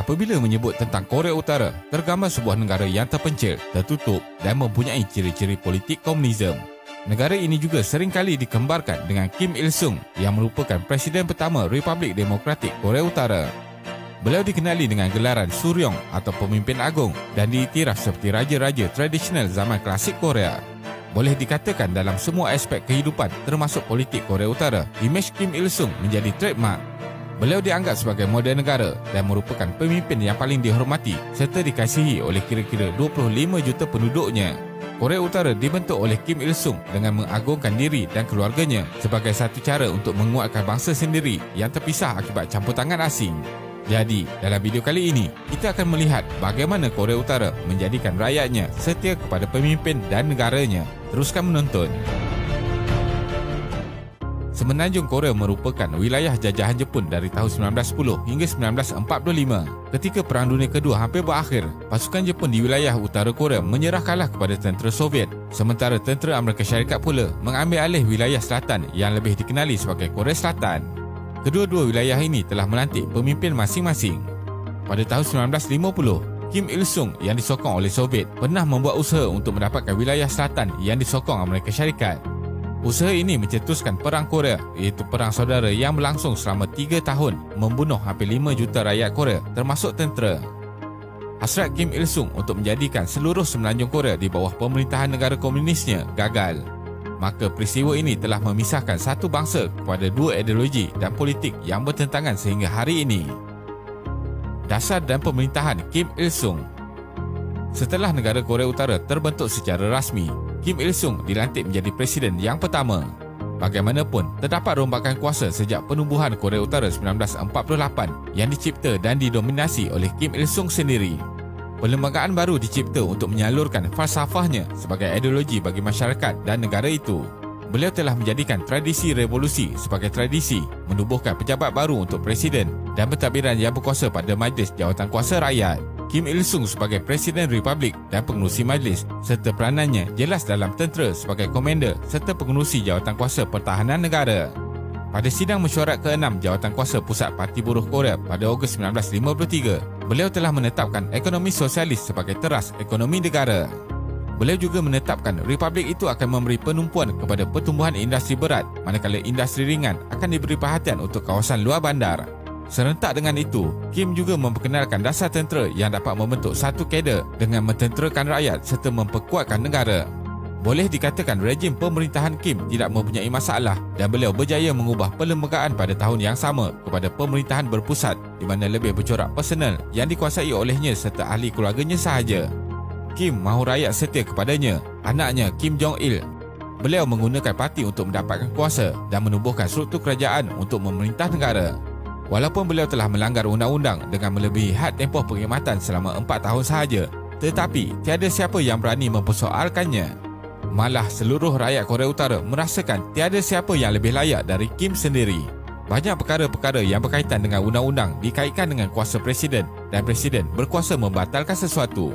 apabila menyebut tentang Korea Utara, tergambar sebuah negara yang terpencil, tertutup dan mempunyai ciri-ciri politik komunisme. Negara ini juga seringkali dikembarkan dengan Kim Il-sung yang merupakan Presiden pertama Republik Demokratik Korea Utara. Beliau dikenali dengan gelaran Suryong atau pemimpin agung dan diiktiraf seperti raja-raja tradisional zaman klasik Korea. Boleh dikatakan dalam semua aspek kehidupan termasuk politik Korea Utara, imej Kim Il-sung menjadi trademark. Beliau dianggap sebagai model negara dan merupakan pemimpin yang paling dihormati serta dikasihi oleh kira-kira 25 juta penduduknya. Korea Utara dibentuk oleh Kim Il-sung dengan mengagungkan diri dan keluarganya sebagai satu cara untuk menguatkan bangsa sendiri yang terpisah akibat campur tangan asing. Jadi, dalam video kali ini, kita akan melihat bagaimana Korea Utara menjadikan rakyatnya setia kepada pemimpin dan negaranya. Teruskan menonton. Semenanjung Korea merupakan wilayah jajahan Jepun dari tahun 1910 hingga 1945. Ketika Perang Dunia Kedua hampir berakhir, pasukan Jepun di wilayah utara Korea menyerah kalah kepada tentera Soviet, sementara tentera Amerika Syarikat pula mengambil alih wilayah selatan yang lebih dikenali sebagai Korea Selatan. Kedua-dua wilayah ini telah melantik pemimpin masing-masing. Pada tahun 1950, Kim Il-sung yang disokong oleh Soviet pernah membuat usaha untuk mendapatkan wilayah selatan yang disokong Amerika Syarikat. Usaha ini mencetuskan Perang Korea, iaitu perang saudara yang berlangsung selama 3 tahun, membunuh hampir 5 juta rakyat Korea, termasuk tentera. Hasrat Kim Il-sung untuk menjadikan seluruh semenanjung Korea di bawah pemerintahan negara komunisnya gagal. Maka peristiwa ini telah memisahkan satu bangsa kepada dua ideologi dan politik yang bertentangan sehingga hari ini. Dasar dan pemerintahan Kim Il-sung. Setelah negara Korea Utara terbentuk secara rasmi, Kim Il-sung dilantik menjadi presiden yang pertama. Bagaimanapun, terdapat rombakan kuasa sejak penubuhan Korea Utara 1948 yang dicipta dan didominasi oleh Kim Il-sung sendiri. Perlembagaan baru dicipta untuk menyalurkan falsafahnya sebagai ideologi bagi masyarakat dan negara itu. Beliau telah menjadikan tradisi revolusi sebagai tradisi, menubuhkan pejabat baru untuk presiden dan pentadbiran yang berkuasa pada Majlis Jawatankuasa Rakyat. Kim Il-sung sebagai Presiden Republik dan pengerusi majlis serta peranannya jelas dalam tentera sebagai komander serta pengerusi Jawatankuasa Pertahanan Negara. Pada sidang mesyuarat ke-6 Jawatankuasa Pusat Parti Buruh Korea pada Ogos 1953, beliau telah menetapkan ekonomi sosialis sebagai teras ekonomi negara. Beliau juga menetapkan republik itu akan memberi penumpuan kepada pertumbuhan industri berat, manakala industri ringan akan diberi perhatian untuk kawasan luar bandar. Serentak dengan itu, Kim juga memperkenalkan dasar tentera yang dapat membentuk satu kader dengan mententerakan rakyat serta memperkuatkan negara. Boleh dikatakan rejim pemerintahan Kim tidak mempunyai masalah dan beliau berjaya mengubah perlembagaan pada tahun yang sama kepada pemerintahan berpusat di mana lebih bercorak personal yang dikuasai olehnya serta ahli keluarganya sahaja. Kim mahu rakyat setia kepadanya, anaknya Kim Jong-il. Beliau menggunakan parti untuk mendapatkan kuasa dan menubuhkan struktur kerajaan untuk memerintah negara. Walaupun beliau telah melanggar undang-undang dengan melebihi had tempoh perkhidmatan selama 4 tahun sahaja, tetapi tiada siapa yang berani mempersoalkannya. Malah seluruh rakyat Korea Utara merasakan tiada siapa yang lebih layak dari Kim sendiri. Banyak perkara-perkara yang berkaitan dengan undang-undang dikaitkan dengan kuasa presiden dan presiden berkuasa membatalkan sesuatu.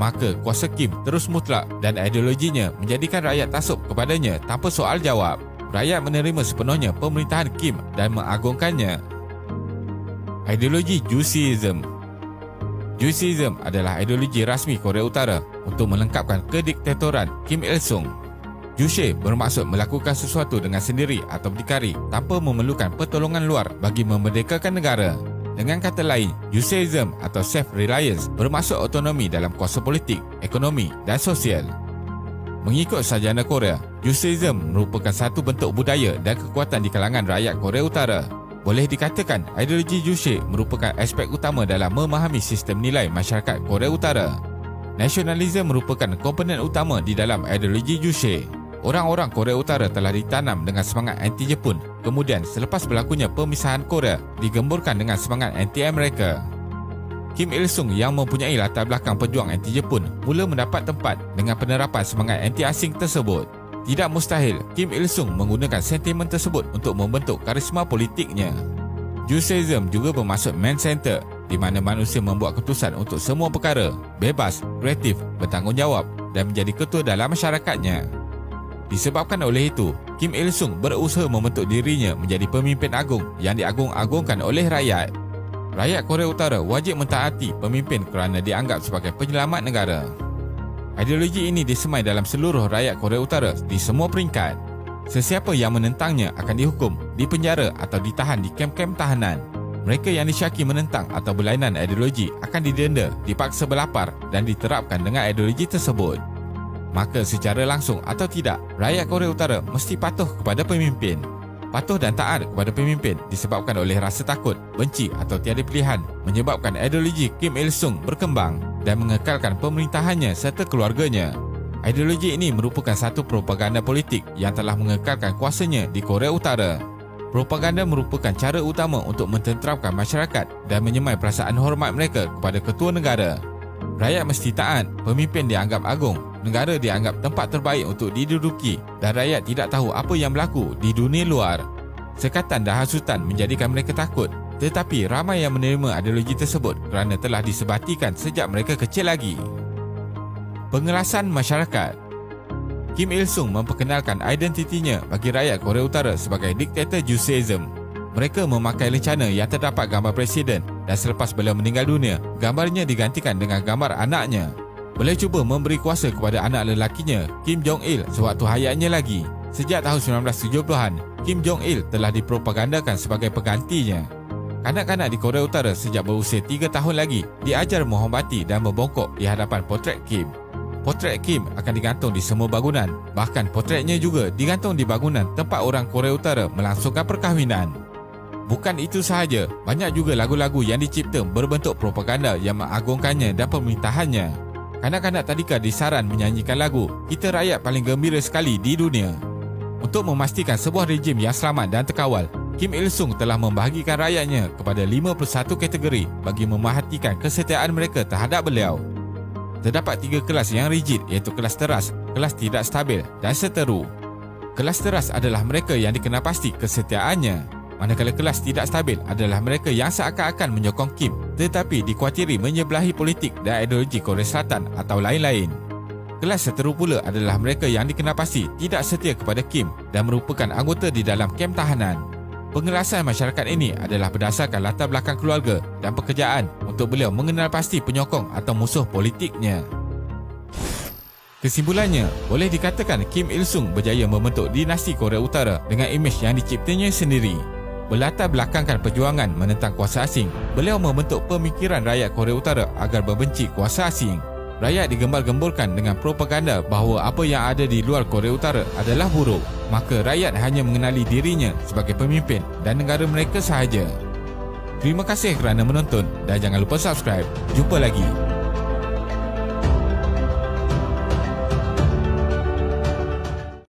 Maka kuasa Kim terus mutlak dan ideologinya menjadikan rakyat taksub kepadanya tanpa soal jawab. Rakyat menerima sepenuhnya pemerintahan Kim dan mengagungkannya. Ideologi Jucheism. Jucheism adalah ideologi rasmi Korea Utara untuk melengkapkan kediktatoran Kim Il-sung. Juche bermaksud melakukan sesuatu dengan sendiri atau berdikari tanpa memerlukan pertolongan luar bagi memerdekakan negara. Dengan kata lain, Jucheism atau self-reliance bermaksud otonomi dalam kuasa politik, ekonomi dan sosial. Mengikut sarjana Korea, Jucheism merupakan satu bentuk budaya dan kekuatan di kalangan rakyat Korea Utara. Boleh dikatakan ideologi Juche merupakan aspek utama dalam memahami sistem nilai masyarakat Korea Utara. Nasionalisme merupakan komponen utama di dalam ideologi Juche. Orang-orang Korea Utara telah ditanam dengan semangat anti-Jepun, kemudian selepas berlakunya pemisahan Korea, digemburkan dengan semangat anti-Amerika. Kim Il-sung yang mempunyai latar belakang pejuang anti-Jepun mula mendapat tempat dengan penerapan semangat anti-asing tersebut. Tidak mustahil Kim Il-sung menggunakan sentimen tersebut untuk membentuk karisma politiknya. Jucheism juga bermaksud man-centered, di mana manusia membuat keputusan untuk semua perkara, bebas, kreatif, bertanggungjawab dan menjadi ketua dalam masyarakatnya. Disebabkan oleh itu, Kim Il-sung berusaha membentuk dirinya menjadi pemimpin agung yang diagung-agungkan oleh rakyat. rakyat Korea Utara wajib mentaati pemimpin kerana dianggap sebagai penyelamat negara. Ideologi ini disemai dalam seluruh rakyat Korea Utara di semua peringkat. Sesiapa yang menentangnya akan dihukum, dipenjara atau ditahan di kem-kem tahanan. Mereka yang disyaki menentang atau berlainan ideologi akan didenda, dipaksa berlapar dan diterapkan dengan ideologi tersebut. Maka secara langsung atau tidak, rakyat Korea Utara mesti patuh kepada pemimpin. Patuh dan taat kepada pemimpin disebabkan oleh rasa takut, benci atau tiada pilihan menyebabkan ideologi Kim Il-sung berkembang dan mengekalkan pemerintahannya serta keluarganya. Ideologi ini merupakan satu propaganda politik yang telah mengekalkan kuasanya di Korea Utara. Propaganda merupakan cara utama untuk mententeramkan masyarakat dan menyemai perasaan hormat mereka kepada ketua negara. Rakyat mesti taat, pemimpin dianggap agung, negara dianggap tempat terbaik untuk diduduki dan rakyat tidak tahu apa yang berlaku di dunia luar. Sekatan dan hasutan menjadikan mereka takut, tetapi ramai yang menerima ideologi tersebut kerana telah disebatikan sejak mereka kecil lagi. Pengelasan masyarakat. Kim Il-sung memperkenalkan identitinya bagi rakyat Korea Utara sebagai diktator Juseism. Mereka memakai lencana yang terdapat gambar presiden dan selepas beliau meninggal dunia, gambarnya digantikan dengan gambar anaknya. Beliau cuba memberi kuasa kepada anak lelakinya, Kim Jong-il, sewaktu hayatnya lagi. Sejak tahun 1970-an, Kim Jong-il telah dipropagandakan sebagai penggantinya. Kanak-kanak di Korea Utara sejak berusia 3 tahun lagi diajar menghormati dan membongkok di hadapan potret Kim. Potret Kim akan digantung di semua bangunan. Bahkan potretnya juga digantung di bangunan tempat orang Korea Utara melangsungkan perkahwinan. Bukan itu sahaja, banyak juga lagu-lagu yang dicipta berbentuk propaganda yang mengagungkannya dan pemerintahannya. Kanak-kanak tadika disaran menyanyikan lagu "Kita Rakyat Paling Gembira Sekali di Dunia". Untuk memastikan sebuah rejim yang selamat dan terkawal, Kim Il-sung telah membahagikan rakyatnya kepada 51 kategori bagi memerhatikan kesetiaan mereka terhadap beliau. Terdapat 3 kelas yang rigid, iaitu kelas teras, kelas tidak stabil dan seteru. Kelas teras adalah mereka yang dikenal pasti kesetiaannya, manakala kelas tidak stabil adalah mereka yang seakan-akan menyokong Kim tetapi dikuatiri menyebelahi politik dan ideologi Korea Selatan atau lain-lain. Kelas seteru pula adalah mereka yang dikenal pasti tidak setia kepada Kim dan merupakan anggota di dalam kem tahanan. Pengelasan masyarakat ini adalah berdasarkan latar belakang keluarga dan pekerjaan untuk beliau mengenal pasti penyokong atau musuh politiknya. Kesimpulannya, boleh dikatakan Kim Il-sung berjaya membentuk dinasti Korea Utara dengan imej yang diciptanya sendiri. Berlatar belakangkan perjuangan menentang kuasa asing, beliau membentuk pemikiran rakyat Korea Utara agar membenci kuasa asing. Rakyat digembar-gemburkan dengan propaganda bahawa apa yang ada di luar Korea Utara adalah buruk. Maka rakyat hanya mengenali dirinya sebagai pemimpin dan negara mereka sahaja. Terima kasih kerana menonton dan jangan lupa subscribe. Jumpa lagi.